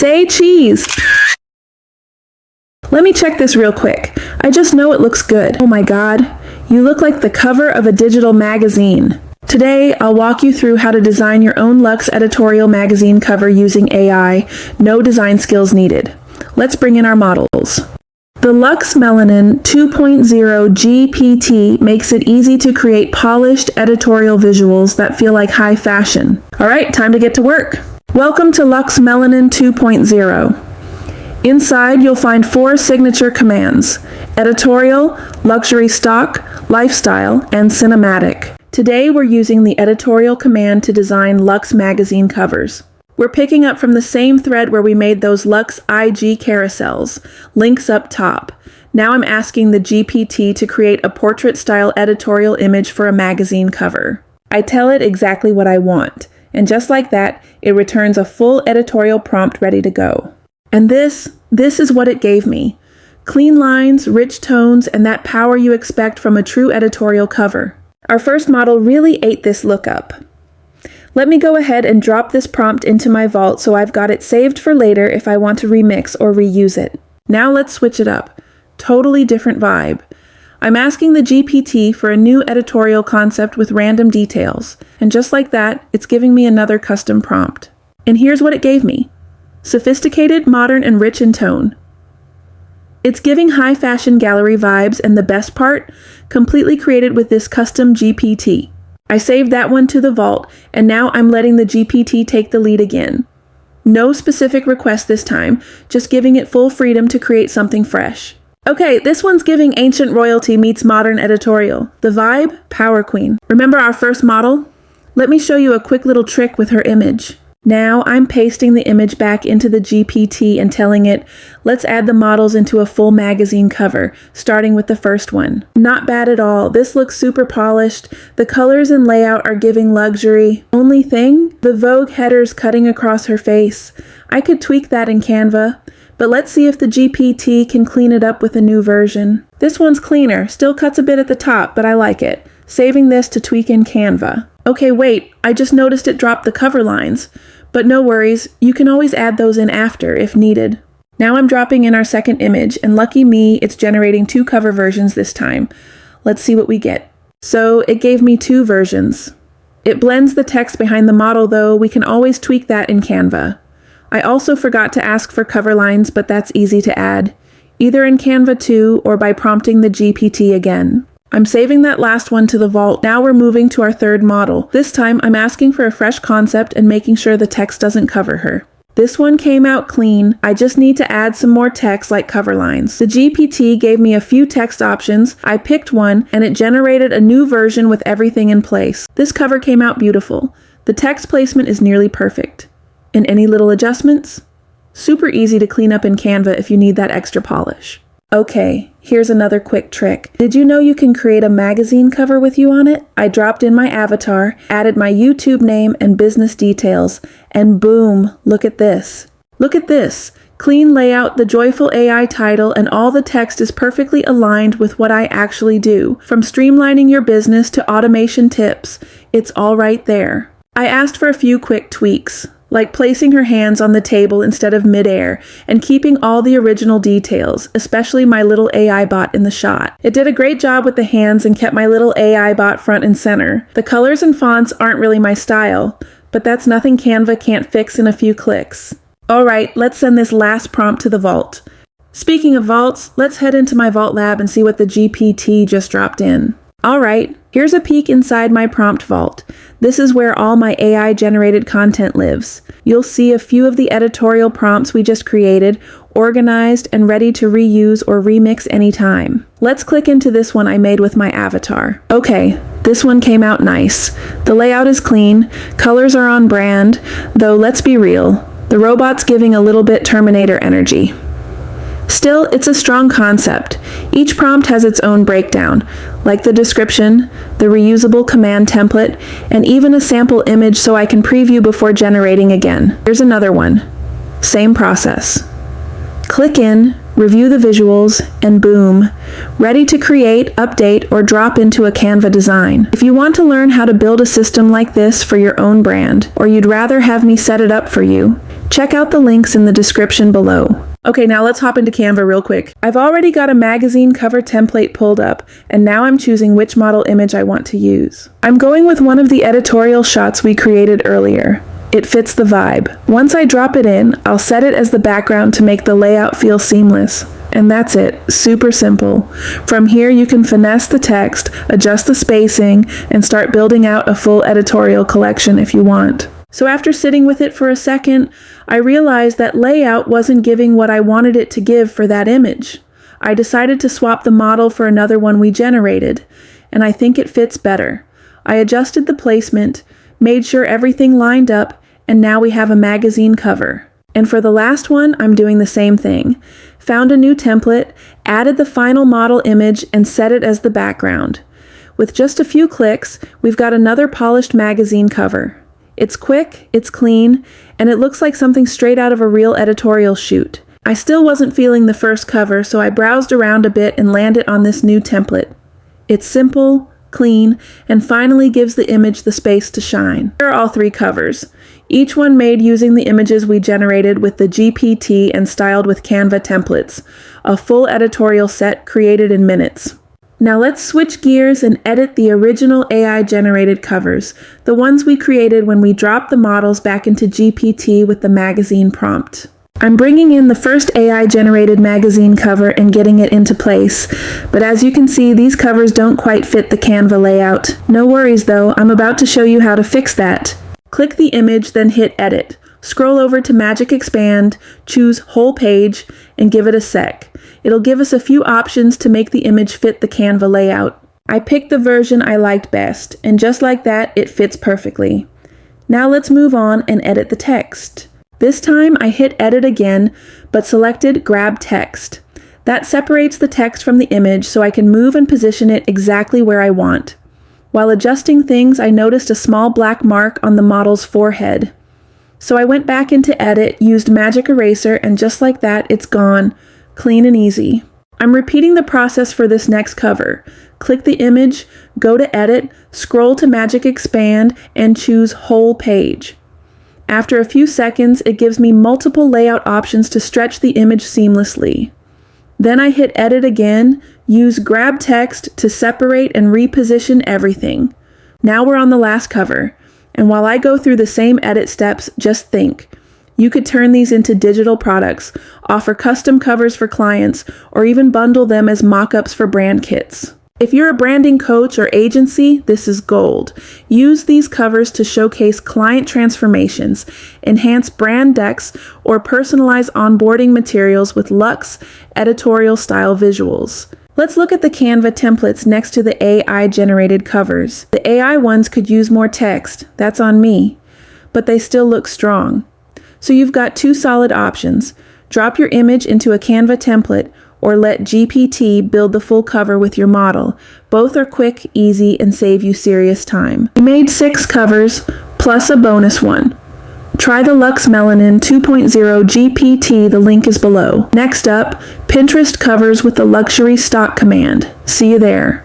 Say cheese! Let me check this real quick. I just know it looks good. Oh my god, you look like the cover of a digital magazine. Today, I'll walk you through how to design your own Lux editorial magazine cover using AI, no design skills needed. Let's bring in our models. The Lux Melanin 2.0 GPT makes it easy to create polished editorial visuals that feel like high fashion. Alright, time to get to work. Welcome to Lux Melanin 2.0. Inside, you'll find 4 signature commands: editorial, luxury stock, lifestyle, and cinematic. Today, we're using the editorial command to design Lux magazine covers. We're picking up from the same thread where we made those Lux IG carousels, links up top. Now I'm asking the GPT to create a portrait-style editorial image for a magazine cover. I tell it exactly what I want, and just like that, it returns a full editorial prompt ready to go. And this is what it gave me. Clean lines, rich tones, and that power you expect from a true editorial cover. Our first model really ate this lookup. Let me go ahead and drop this prompt into my vault so I've got it saved for later if I want to remix or reuse it. Now let's switch it up. Totally different vibe. I'm asking the GPT for a new editorial concept with random details, and just like that, it's giving me another custom prompt. And here's what it gave me. Sophisticated, modern, and rich in tone. It's giving high fashion gallery vibes, and the best part, completely created with this custom GPT. I saved that one to the vault, and now I'm letting the GPT take the lead again. No specific request this time, just giving it full freedom to create something fresh. Okay, this one's giving ancient royalty meets modern editorial. The vibe? Power Queen. Remember our first model? Let me show you a quick little trick with her image. Now I'm pasting the image back into the GPT and telling it, let's add the models into a full magazine cover, starting with the first one. Not bad at all. This looks super polished. The colors and layout are giving luxury. Only thing? The Vogue headers cutting across her face. I could tweak that in Canva, but let's see if the GPT can clean it up with a new version. This one's cleaner, still cuts a bit at the top, but I like it. Saving this to tweak in Canva. Okay, wait, I just noticed it dropped the cover lines. But no worries, you can always add those in after if needed. Now I'm dropping in our second image, and lucky me, it's generating 2 cover versions this time. Let's see what we get. So it gave me 2 versions. It blends the text behind the model though, we can always tweak that in Canva. I also forgot to ask for cover lines, but that's easy to add, either in Canva too or by prompting the GPT again. I'm saving that last one to the vault. Now we're moving to our third model. This time I'm asking for a fresh concept and making sure the text doesn't cover her. This one came out clean. I just need to add some more text like cover lines. The GPT gave me a few text options. I picked one and it generated a new version with everything in place. This cover came out beautiful. The text placement is nearly perfect. And any little adjustments? Super easy to clean up in Canva if you need that extra polish. Okay, here's another quick trick. Did you know you can create a magazine cover with you on it? I dropped in my avatar, added my YouTube name and business details, and boom, look at this. Look at this. Clean layout, the joyful AI title, and all the text is perfectly aligned with what I actually do. From streamlining your business to automation tips, it's all right there. I asked for a few quick tweaks, like placing her hands on the table instead of midair, and keeping all the original details, especially my little AI bot in the shot. It did a great job with the hands and kept my little AI bot front and center. The colors and fonts aren't really my style, but that's nothing Canva can't fix in a few clicks. Alright, let's send this last prompt to the vault. Speaking of vaults, let's head into my vault lab and see what the GPT just dropped in. Alright, here's a peek inside my prompt vault. This is where all my AI-generated content lives. You'll see a few of the editorial prompts we just created, organized and ready to reuse or remix anytime. Let's click into this one I made with my avatar. Okay, this one came out nice. The layout is clean, colors are on brand, though let's be real, the robot's giving a little bit Terminator energy. Still, it's a strong concept. Each prompt has its own breakdown, like the description, the reusable command template, and even a sample image so I can preview before generating again. Here's another one. Same process. Click in, review the visuals, and boom, ready to create, update, or drop into a Canva design. If you want to learn how to build a system like this for your own brand, or you'd rather have me set it up for you, Check out the links in the description below. Okay, now let's hop into Canva real quick. I've already got a magazine cover template pulled up, and now I'm choosing which model image I want to use. I'm going with one of the editorial shots we created earlier. It fits the vibe. Once I drop it in, I'll set it as the background to make the layout feel seamless. And that's it. Super simple. From here you can finesse the text, adjust the spacing, and start building out a full editorial collection if you want. So after sitting with it for a second, I realized that layout wasn't giving what I wanted it to give for that image. I decided to swap the model for another one we generated, and I think it fits better. I adjusted the placement, made sure everything lined up, and now we have a magazine cover. And for the last one, I'm doing the same thing. Found a new template, added the final model image, and set it as the background. With just a few clicks, we've got another polished magazine cover. It's quick, it's clean, and it looks like something straight out of a real editorial shoot. I still wasn't feeling the first cover, so I browsed around a bit and landed on this new template. It's simple, clean, and finally gives the image the space to shine. Here are all three covers, each one made using the images we generated with the GPT and styled with Canva templates, a full editorial set created in minutes. Now let's switch gears and edit the original AI-generated covers, the ones we created when we dropped the models back into GPT with the magazine prompt. I'm bringing in the first AI-generated magazine cover and getting it into place, but as you can see, these covers don't quite fit the Canva layout. No worries though, I'm about to show you how to fix that. Click the image, then hit Edit. Scroll over to Magic Expand, choose Whole Page, and give it a sec. It'll give us a few options to make the image fit the Canva layout. I picked the version I liked best, and just like that, it fits perfectly. Now let's move on and edit the text. This time I hit Edit again, but selected Grab Text. That separates the text from the image so I can move and position it exactly where I want. While adjusting things, I noticed a small black mark on the model's forehead. So I went back into Edit, used Magic Eraser, and just like that, it's gone. Clean and easy. I'm repeating the process for this next cover. Click the image, go to Edit, scroll to Magic Expand, and choose Whole Page. After a few seconds, it gives me multiple layout options to stretch the image seamlessly. Then I hit Edit again, use Grab Text to separate and reposition everything. Now we're on the last cover. And while I go through the same edit steps, just think. You could turn these into digital products, offer custom covers for clients, or even bundle them as mock-ups for brand kits. If you're a branding coach or agency, this is gold. Use these covers to showcase client transformations, enhance brand decks, or personalize onboarding materials with Lux editorial-style visuals. Let's look at the Canva templates next to the AI-generated covers. The AI ones could use more text, that's on me, but they still look strong. So you've got two solid options. Drop your image into a Canva template or let GPT build the full cover with your model. Both are quick, easy, and save you serious time. We made 6 covers plus a bonus one. Try the Lux Melanin 2.0 GPT, the link is below. Next up, Pinterest covers with the luxury stock command. See you there.